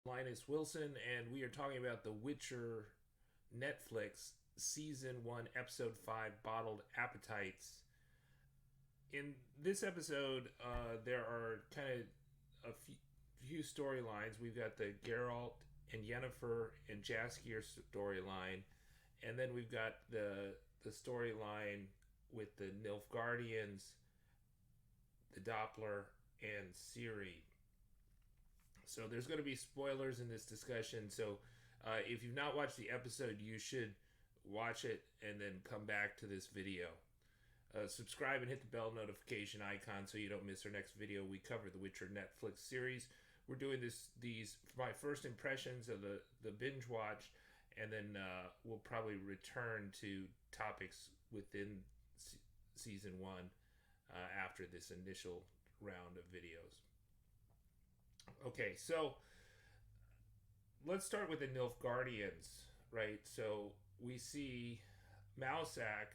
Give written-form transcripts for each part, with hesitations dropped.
Linus Wilson, and we are talking about the Witcher Neflix Season 1, Episode 5, Bottled Appetites. In this episode, there are kind of a few storylines. We've got the Geralt and Yennefer and Jaskier storyline, and then we've got the storyline with the Nilfgaardians, the Doppler, and Ciri. So there's going to be spoilers in this discussion. So if you've not watched the episode, you should watch it and then come back to this video. Subscribe and hit the bell notification icon so you don't miss our next video. We cover the Witcher Neflix series. We're doing these my first impressions of the binge watch, and then we'll probably return to topics within season 1 after this initial round of videos. Okay, so let's start with the Nilfgaardians, right? So we see Mousak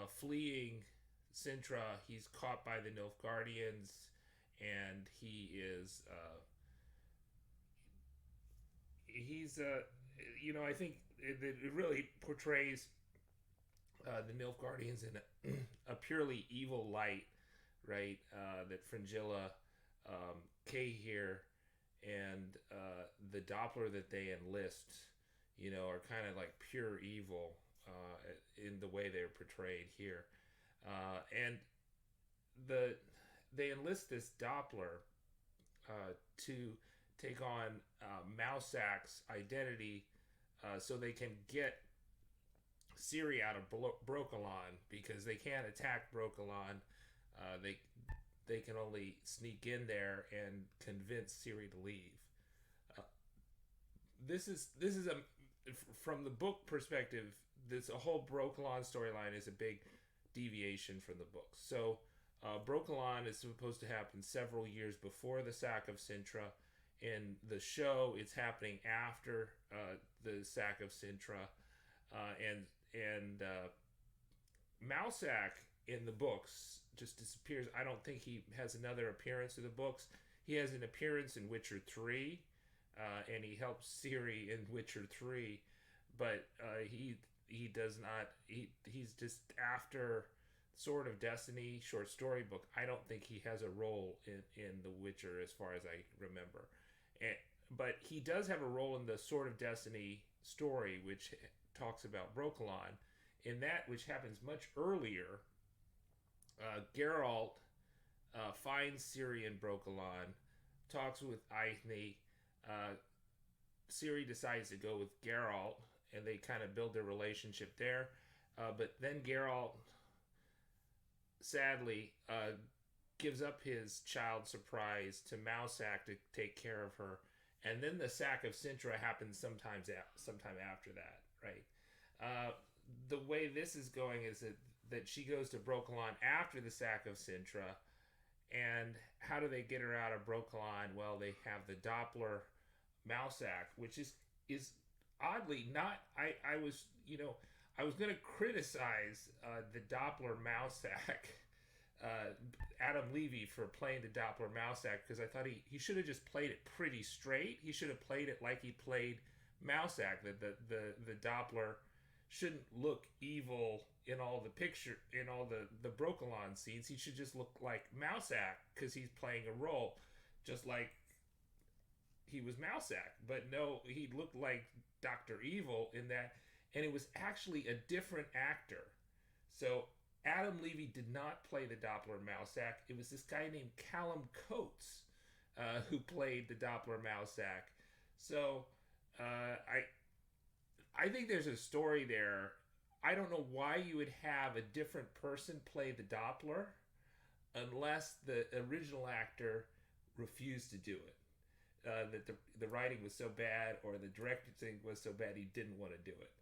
fleeing Sintra. He's caught by the Nilfgaardians, and I think it really portrays the Nilfgaardians in a purely evil light, right? That Fringilla, Kay here, and the Doppler that they enlist, are kind of like pure evil in the way they're portrayed here. And they enlist this Doppler to take on Mousak's identity so they can get Ciri out of Brokilon, because they can't attack Brokilon. They can only sneak in there and convince Ciri to leave. This is a from the book perspective. This a whole Brokilon storyline is a big deviation from the books. So Brokilon is supposed to happen several years before the sack of Sintra. In the show, it's happening after the sack of Sintra, and Mousak in the books just disappears. I don't think he has another appearance in the books. He has an appearance in Witcher 3, and he helps Ciri in Witcher 3, but he does not. He's just after Sword of Destiny short story book. I don't think he has a role in The Witcher as far as I remember. But he does have a role in the Sword of Destiny story, which talks about Brokilon. In that, which happens much earlier, Geralt finds Ciri in Brokilon, talks with Aithne. Ciri decides to go with Geralt, and they kind of build their relationship there. But then Geralt, sadly, gives up his child surprise to Mousak to take care of her, and then the sack of Sintra happens sometime after that, right? The way this is going is that she goes to Brokilon after the sack of Sintra, and how do they get her out of Brokilon? Well, they have the Doppler Mousak, which is oddly not. I was going to criticize the Doppler Mousak, Adam Levy, for playing the Doppler Mousak, because I thought he should have just played it pretty straight. He should have played it like he played Mousak. That the Doppler shouldn't look evil in all the Brokilon scenes. He should just look like Mousak, because he's playing a role just like he was Mousak. But no, he looked like Dr. Evil in that, and it was actually a different actor. So Adam Levy did not play the Doppler Mousak. It was this guy named Callum Coates who played the Doppler Mousak. So I think there's a story there. I don't know why you would have a different person play the Doppler unless the original actor refused to do it. That the writing was so bad, or the directing was so bad, he didn't want to do it.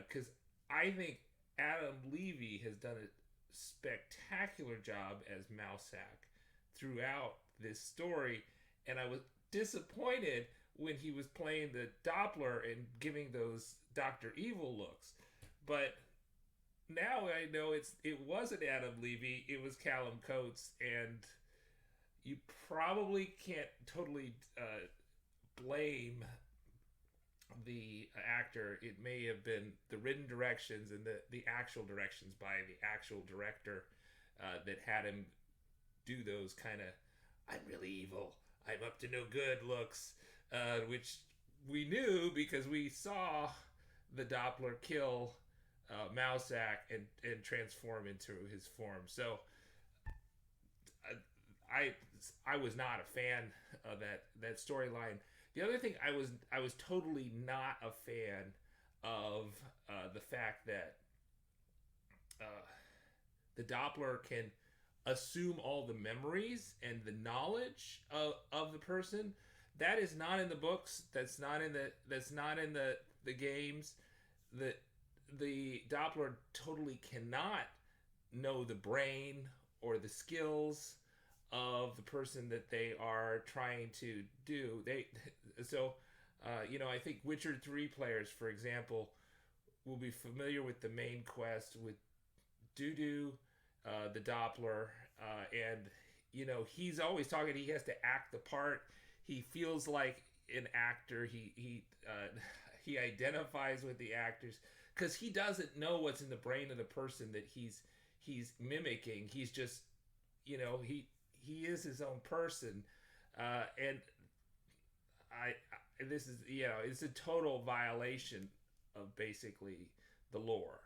Because I think Adam Levy has done a spectacular job as Mousak throughout this story, and I was disappointed when he was playing the Doppler and giving those Dr. Evil looks. But now I know it wasn't Adam Levy, it was Callum Coates, and you probably can't totally blame the actor. It may have been the written directions and the actual directions by the actual director that had him do those kind of "I'm really evil, I'm up to no good" looks, which we knew because we saw the Doppler kill Mousak and transform into his form. So I was not a fan of that storyline. The other thing I was totally not a fan of the fact that uh, the Doppler can assume all the memories and the knowledge of the person. That is not in the books. That's not in the games. The Doppler totally cannot know the brain or the skills of the person that they are trying to do. I think Witcher 3 players, for example, will be familiar with the main quest with Dudu, the Doppler, and he's always talking. He has to act the part. He feels like an actor. He identifies with the actors because he doesn't know what's in the brain of the person that he's mimicking. He's just he is his own person, and I this is it's a total violation of basically the lore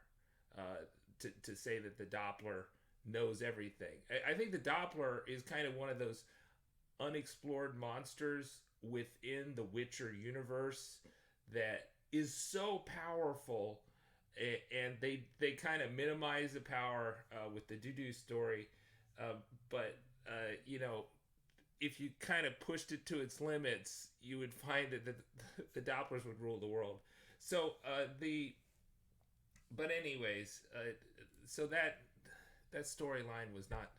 to say that the Doppler knows everything. I think the Doppler is kind of one of those unexplored monsters within the Witcher universe that is so powerful, and they kind of minimize the power with the Dudu story, but if you kind of pushed it to its limits, you would find that the Dopplers would rule the world. So but anyways, so that storyline was not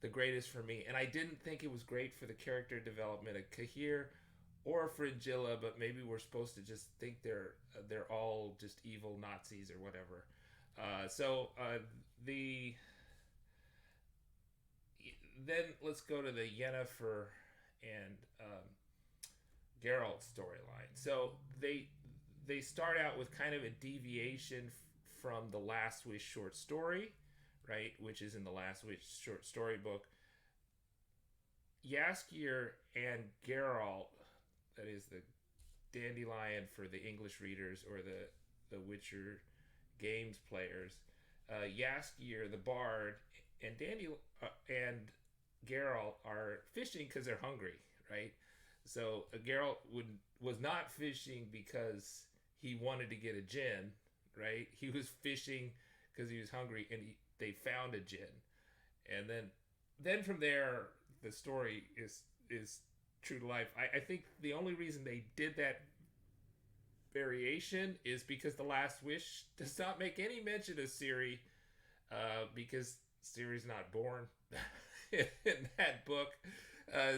the greatest for me, and I didn't think it was great for the character development of Cahir or Fringilla, but maybe we're supposed to just think they're all just evil Nazis or whatever. Then let's go to the Yennefer and Geralt storyline. So they start out with kind of a deviation from the Last Wish short story, right, which is in the Last Wish short story book. Jaskier and Geralt, that is the Dandelion for the English readers or the Witcher games players, Jaskier the bard and and Geralt are fishing because they're hungry, right? So Geralt was not fishing because he wanted to get a djinn, right? He was fishing because he was hungry, and they found a djinn, and then from there the story is true to life. I think the only reason they did that variation is because the Last Wish does not make any mention of Ciri, because Ciri's not born in that book,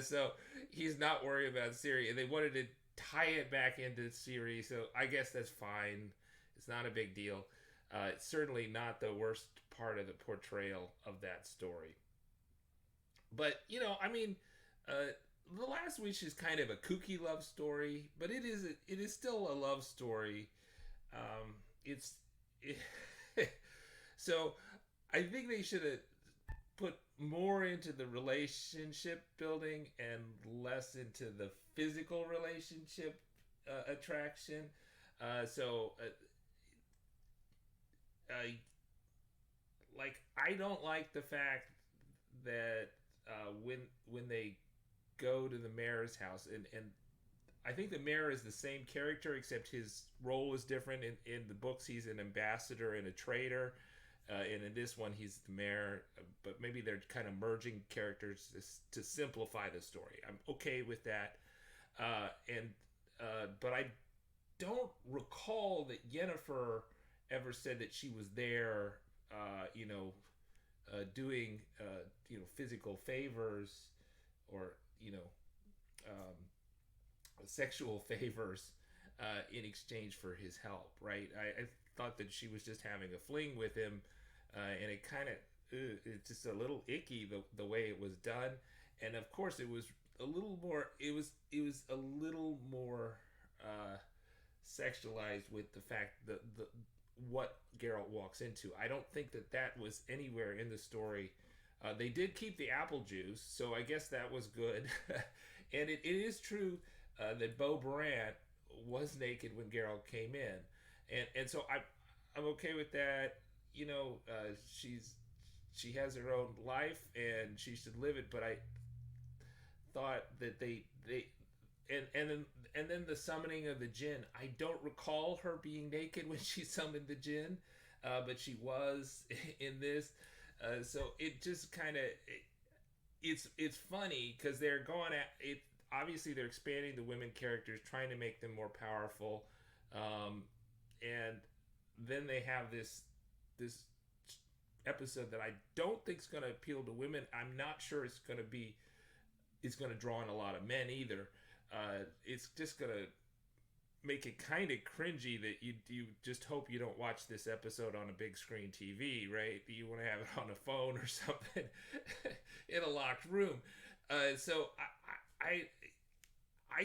so he's not worried about Ciri, and they wanted to tie it back into Ciri, so I guess that's fine. It's not a big deal. It's certainly not the worst part of the portrayal of that story. But the Last Wish is kind of a kooky love story, but it is still a love story. It's so I think they should have put more into the relationship building and less into the physical relationship attraction. I don't like the fact that when they go to the mayor's house, and I think the mayor is the same character except his role is different. In the books he's an ambassador and a traitor, and in this one he's the mayor, but maybe they're kind of merging characters to simplify the story. I'm okay with that, but I don't recall that Yennefer ever said that she was there doing physical favors or sexual favors in exchange for his help, right? I thought that she was just having a fling with him, and it kind of it's just a little icky the way it was done. And of course it was a little more. It was a little more sexualized with the fact that the what Geralt walks into. I don't think that was anywhere in the story. They did keep the apple juice, so I guess that was good. And it is true that Beau Brant was naked when Geralt came in, and so I'm okay with that. You know, she has her own life and she should live it. But I thought that they and then the summoning of the djinn. I don't recall her being naked when she summoned the djinn, but she was in this. So it just kind of it's funny because they're going at it. Obviously, they're expanding the women characters, trying to make them more powerful, and then they have this episode that I don't think is going to appeal to women. I'm not sure it's going to draw in a lot of men either. It's just going to make it kind of cringy that you just hope you don't watch this episode on a big screen TV, right? You want to have it on a phone or something in a locked room. So I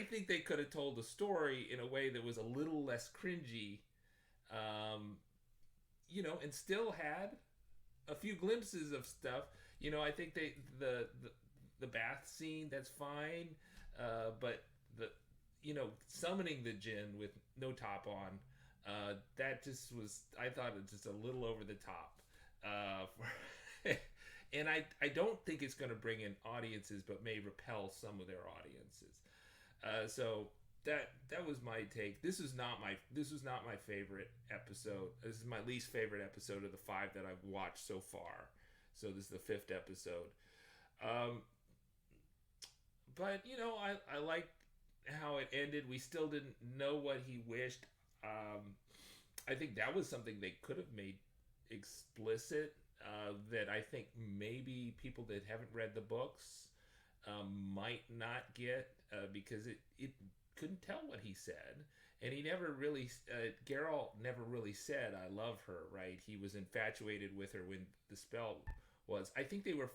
think they could have told the story in a way that was a little less cringy, and still had a few glimpses of stuff. I think the bath scene, that's fine, but summoning the djinn with no top on, that just was, I thought it was just a little over the top. And I don't think it's going to bring in audiences, but may repel some of their audiences. So that was my take. This was not my favorite episode. This is my least favorite episode of the 5 that I've watched so far. So this is the 5th episode. But I liked how it ended. We still didn't know what he wished. I think that was something they could have made explicit. That I think maybe people that haven't read the books might not get, because it couldn't tell what he said, and he never really Geralt never really said I love her, right? He was infatuated with her when the spell was. I think they were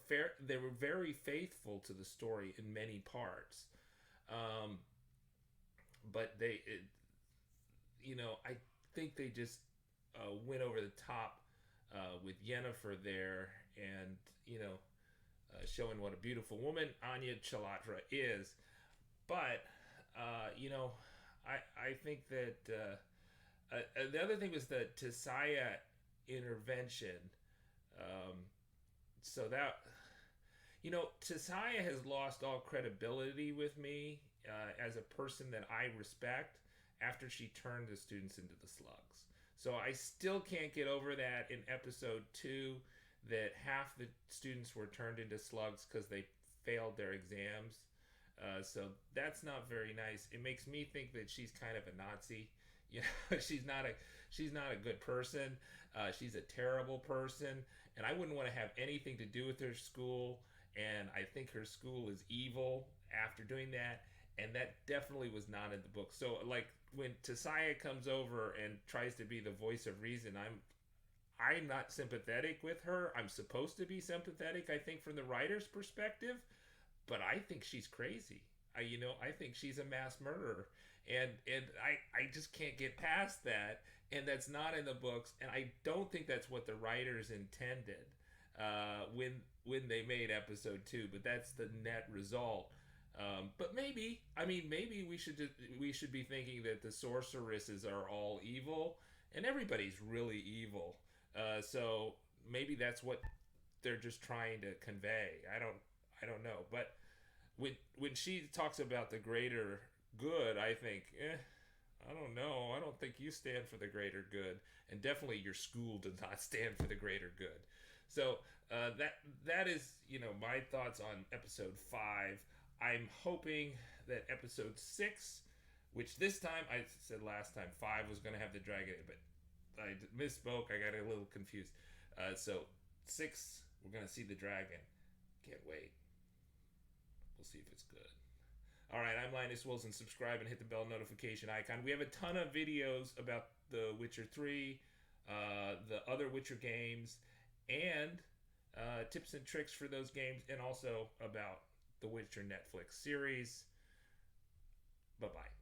very faithful to the story in many parts, but I think they just went over the top with Yennefer there, and showing what a beautiful woman Anya Chalotra is. But I think that the other thing was the Casaya Intervention. So that Casaya has lost all credibility with me as a person that I respect after she turned the students into the slugs. So I still can't get over that in episode 2, that half the students were turned into slugs because they failed their exams. So that's not very nice. It makes me think that she's kind of a Nazi. She's not a good person. She's a terrible person, and I wouldn't want to have anything to do with her school. And I think her school is evil after doing that. And that definitely was not in the book. So, like, when Casaya comes over and tries to be the voice of reason, I'm not sympathetic with her. I'm supposed to be sympathetic, I think, from the writer's perspective, but I think she's crazy. I think she's a mass murderer, and I just can't get past that. And that's not in the books, and I don't think that's what the writers intended when they made episode 2. But that's the net result. But maybe we should be thinking that the sorceresses are all evil, and everybody's really evil. So maybe that's what they're just trying to convey. I don't know. But when she talks about the greater good, I think, I don't know. I don't think you stand for the greater good, and definitely your school does not stand for the greater good. So that is my thoughts on episode 5. I'm hoping that episode 6, which this time, I said last time 5 was going to have the dragon, but I misspoke. I got a little confused. So 6, we're going to see the dragon. Can't wait. We'll see if it's good. All right, I'm Linus Wilson. Subscribe and hit the bell notification icon. We have a ton of videos about the Witcher 3, the other Witcher games, and tips and tricks for those games, and also about the Witcher Netflix series. Bye-bye.